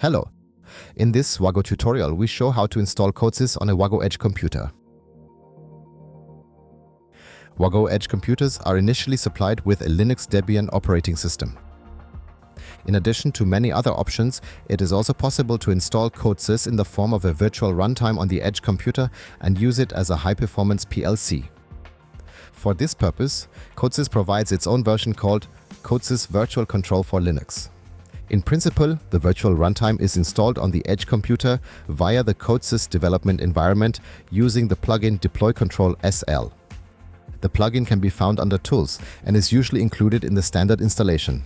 Hello! In this WAGO tutorial, we show how to install CODESYS on a WAGO Edge computer. WAGO Edge computers are initially supplied with a Linux Debian operating system. In addition to many other options, it is also possible to install CODESYS in the form of a virtual runtime on the Edge computer and use it as a high-performance PLC. For this purpose, CODESYS provides its own version called CODESYS Virtual Control for Linux. In principle, the virtual runtime is installed on the Edge computer via the CODESYS development environment using the plugin Deploy Control SL. The plugin can be found under Tools and is usually included in the standard installation.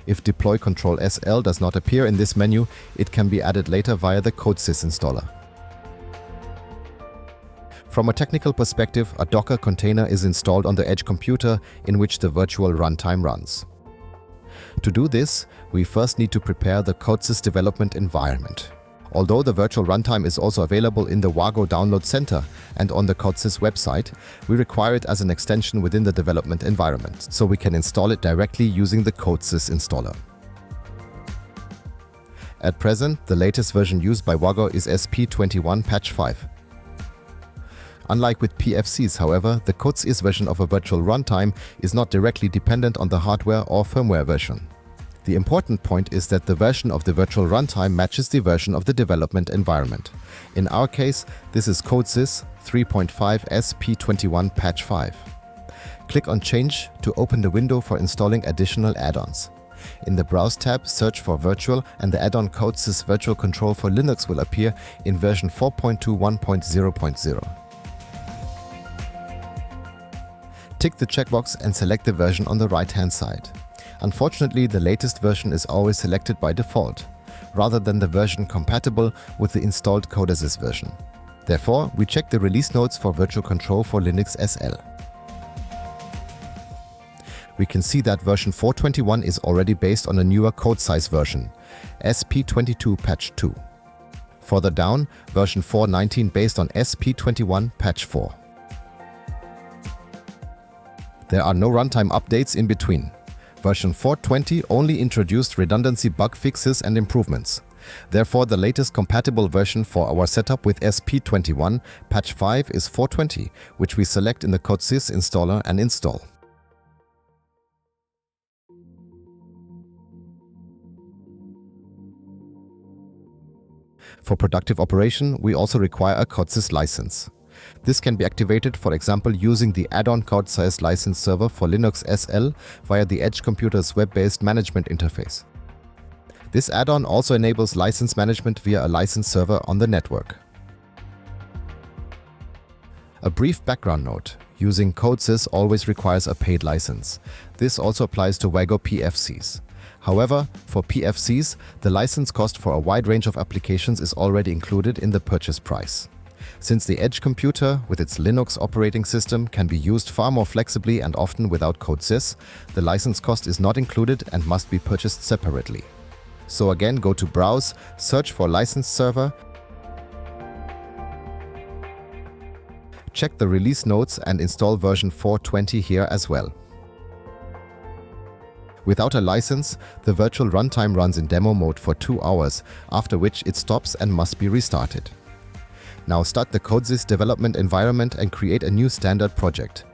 If Deploy Control SL does not appear in this menu, it can be added later via the CODESYS installer. From a technical perspective, a Docker container is installed on the Edge computer in which the virtual runtime runs. To do this, we first need to prepare the CODESYS development environment. Although the virtual runtime is also available in the WAGO Download Center and on the CODESYS website, we require it as an extension within the development environment, so we can install it directly using the CODESYS installer. At present, the latest version used by WAGO is SP21 Patch 5. Unlike with PFCs, however, the CODESYS version of a virtual runtime is not directly dependent on the hardware or firmware version. The important point is that the version of the virtual runtime matches the version of the development environment. In our case, this is CODESYS 3.5 SP21 Patch 5. Click on Change to open the window for installing additional add-ons. In the Browse tab, search for Virtual and the add-on CODESYS Virtual Control for Linux will appear in version 4.21.0.0. Tick the checkbox and select the version on the right-hand side. Unfortunately, the latest version is always selected by default, rather than the version compatible with the installed CODESYS version. Therefore, we check the release notes for Virtual Control for Linux SL. We can see that version 4.21 is already based on a newer CODESYS version, SP22 Patch 2. Further down, version 4.19 based on SP21 Patch 4. There are no runtime updates in between. Version 4.20 only introduced redundancy bug fixes and improvements. Therefore, the latest compatible version for our setup with SP21 Patch 5 is 4.20, which we select in the CODESYS installer and install. For productive operation, we also require a CODESYS license. This can be activated, for example, using the add-on CODESYS license server for Linux SL via the Edge computer's web-based management interface. This add-on also enables license management via a license server on the network. A brief background note: using CODESYS always requires a paid license. This also applies to WAGO PFCs. However, for PFCs, the license cost for a wide range of applications is already included in the purchase price. Since the Edge computer, with its Linux operating system, can be used far more flexibly and often without CODESYS, the license cost is not included and must be purchased separately. So again, go to Browse, search for License Server, check the release notes and install version 4.20 here as well. Without a license, the virtual runtime runs in demo mode for 2 hours, after which it stops and must be restarted. Now start the CODESYS development environment and create a new standard project.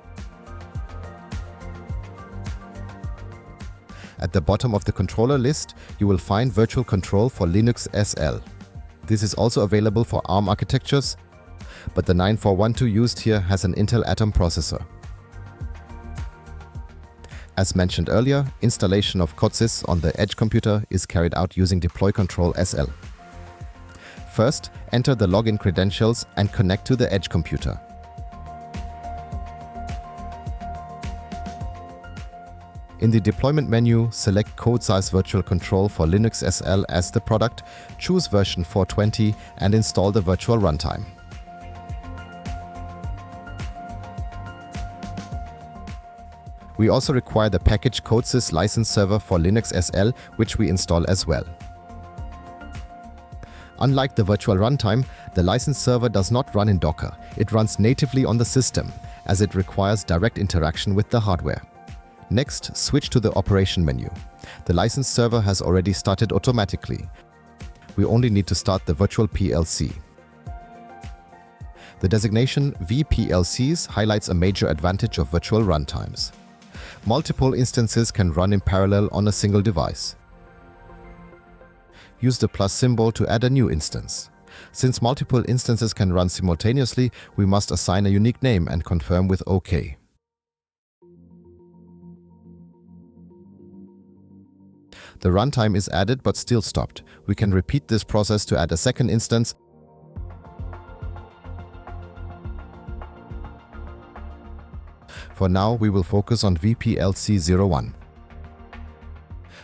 At the bottom of the controller list, you will find Virtual Control for Linux SL. This is also available for ARM architectures, but the 9412 used here has an Intel Atom processor. As mentioned earlier, installation of CODESYS on the Edge computer is carried out using Deploy Control SL. First, enter the login credentials and connect to the Edge computer. In the deployment menu, select CODESYS Virtual Control for Linux SL as the product, choose version 4.20 and install the virtual runtime. We also require the package CODESYS license server for Linux SL, which we install as well. Unlike the virtual runtime, the license server does not run in Docker. It runs natively on the system, as it requires direct interaction with the hardware. Next, switch to the operation menu. The license server has already started automatically. we only need to start the virtual PLC. The designation VPLCs highlights a major advantage of virtual runtimes. Multiple instances can run in parallel on a single device. Use the plus symbol to add a new instance. Since multiple instances can run simultaneously, we must assign a unique name and confirm with OK. The runtime is added but still stopped. We can repeat this process to add a second instance. For now, we will focus on VPLC01.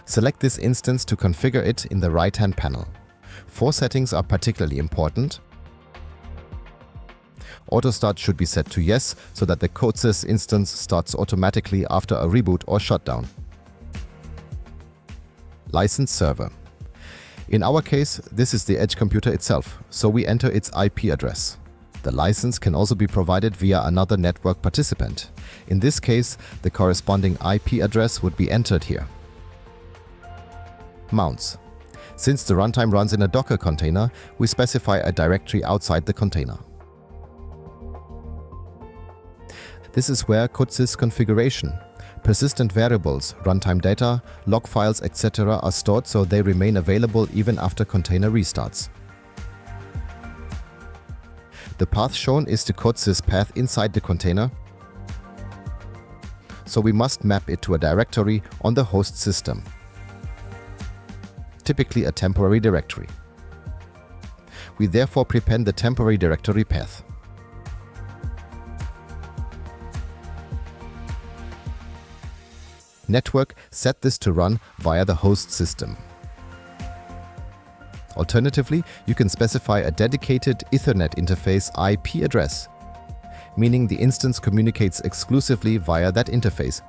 Select this instance to configure it in the right-hand panel. 4 settings are particularly important. Auto start should be set to yes, so that the CODESYS instance starts automatically after a reboot or shutdown. License server. In our case, this is the Edge computer itself, so we enter its IP address. The license can also be provided via another network participant. In this case, the corresponding IP address would be entered here. Mounts. Since the runtime runs in a Docker container, we specify a directory outside the container. This is where CODESYS configuration, persistent variables, runtime data, log files, etc. are stored so they remain available even after container restarts. The path shown is the CODESYS path inside the container, so we must map it to a directory on the host system, typically a temporary directory. We therefore prepend the temporary directory path. Network, set this to run via the host system. Alternatively, you can specify a dedicated Ethernet interface IP address, meaning the instance communicates exclusively via that interface,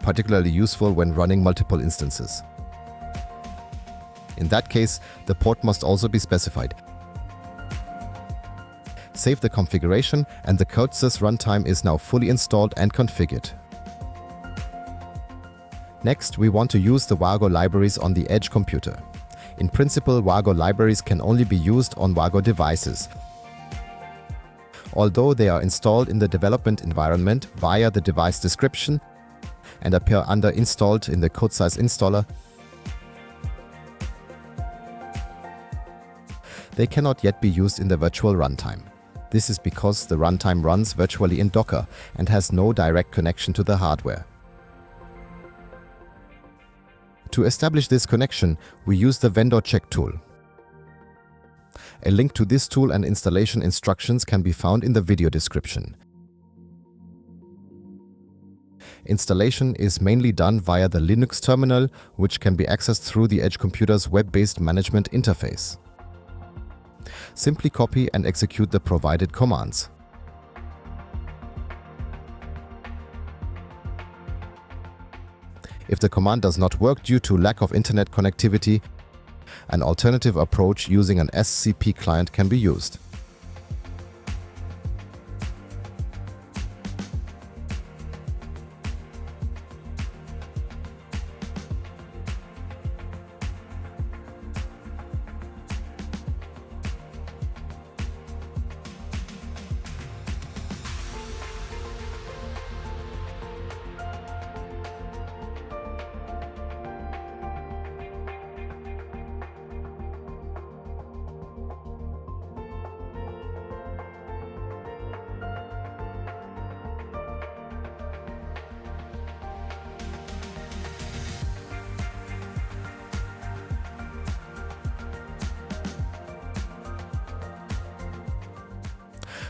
particularly useful when running multiple instances. In that case, the port must also be specified. Save the configuration and the CODESYS runtime is now fully installed and configured. Next, we want to use the WAGO libraries on the Edge computer. In principle, WAGO libraries can only be used on WAGO devices, although they are installed in the development environment via the device description and appear under installed in the CODESYS installer. They cannot yet be used in the virtual runtime. This is because the runtime runs virtually in Docker and has no direct connection to the hardware. To establish this connection, we use the Vendorcheck tool. A link to this tool and installation instructions can be found in the video description. Installation is mainly done via the Linux terminal, which can be accessed through the Edge computer's web-based management interface. Simply copy and execute the provided commands. If the command does not work due to lack of internet connectivity, an alternative approach using an SCP client can be used.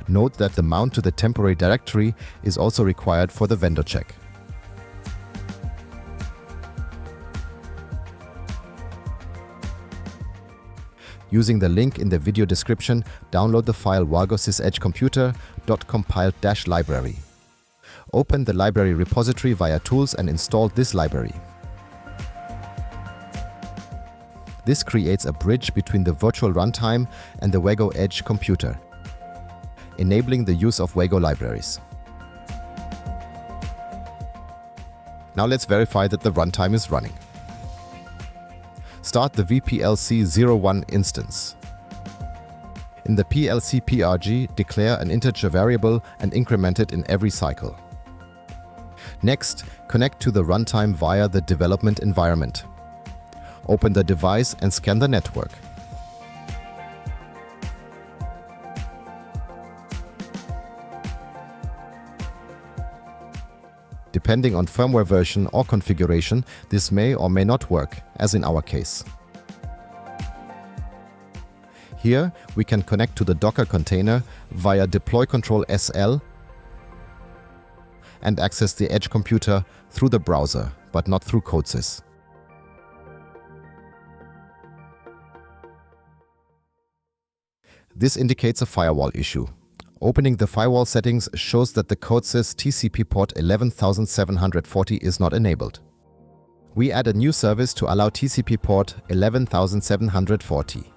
Note that the mount to the temporary directory is also required for the Vendorcheck. Using the link in the video description, download the file wagosys-edge-computer.compiled-library. Open the library repository via Tools and install this library. This creates a bridge between the virtual runtime and the WAGO Edge computer, enabling the use of WAGO libraries. Now let's verify that the runtime is running. Start the vplc01 instance. In the plc-prg, declare an integer variable and increment it in every cycle. Next, connect to the runtime via the development environment. Open the device and scan the network. Depending on firmware version or configuration, this may or may not work, as in our case. Here, we can connect to the Docker container via deploy control SL and access the Edge computer through the browser, but not through CODESYS. This indicates a firewall issue. Opening the firewall settings shows that the CODESYS TCP port 11740 is not enabled. We add a new service to allow TCP port 11740.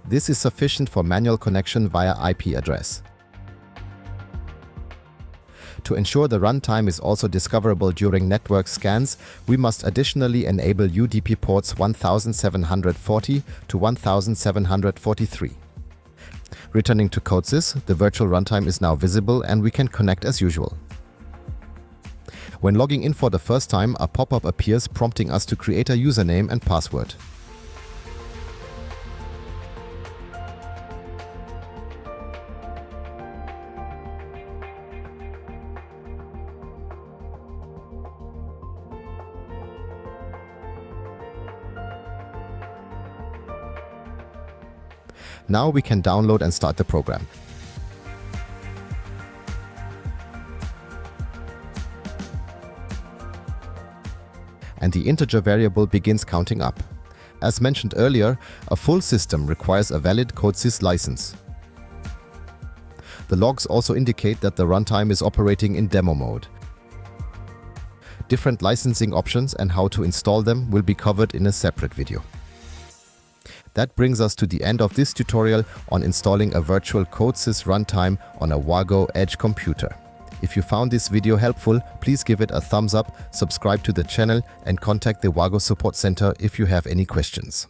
This is sufficient for manual connection via IP address. To ensure the runtime is also discoverable during network scans, we must additionally enable UDP ports 1740 to 1743. Returning to CODESYS, the virtual runtime is now visible and we can connect as usual. When logging in for the first time, a pop-up appears prompting us to create a username and password. Now we can download and start the program. And the integer variable begins counting up. As mentioned earlier, a full system requires a valid CODESYS license. The logs also indicate that the runtime is operating in demo mode. Different licensing options and how to install them will be covered in a separate video. That brings us to the end of this tutorial on installing a virtual CODESYS runtime on a WAGO Edge computer. If you found this video helpful, please give it a thumbs up, subscribe to the channel and contact the WAGO Support Center if you have any questions.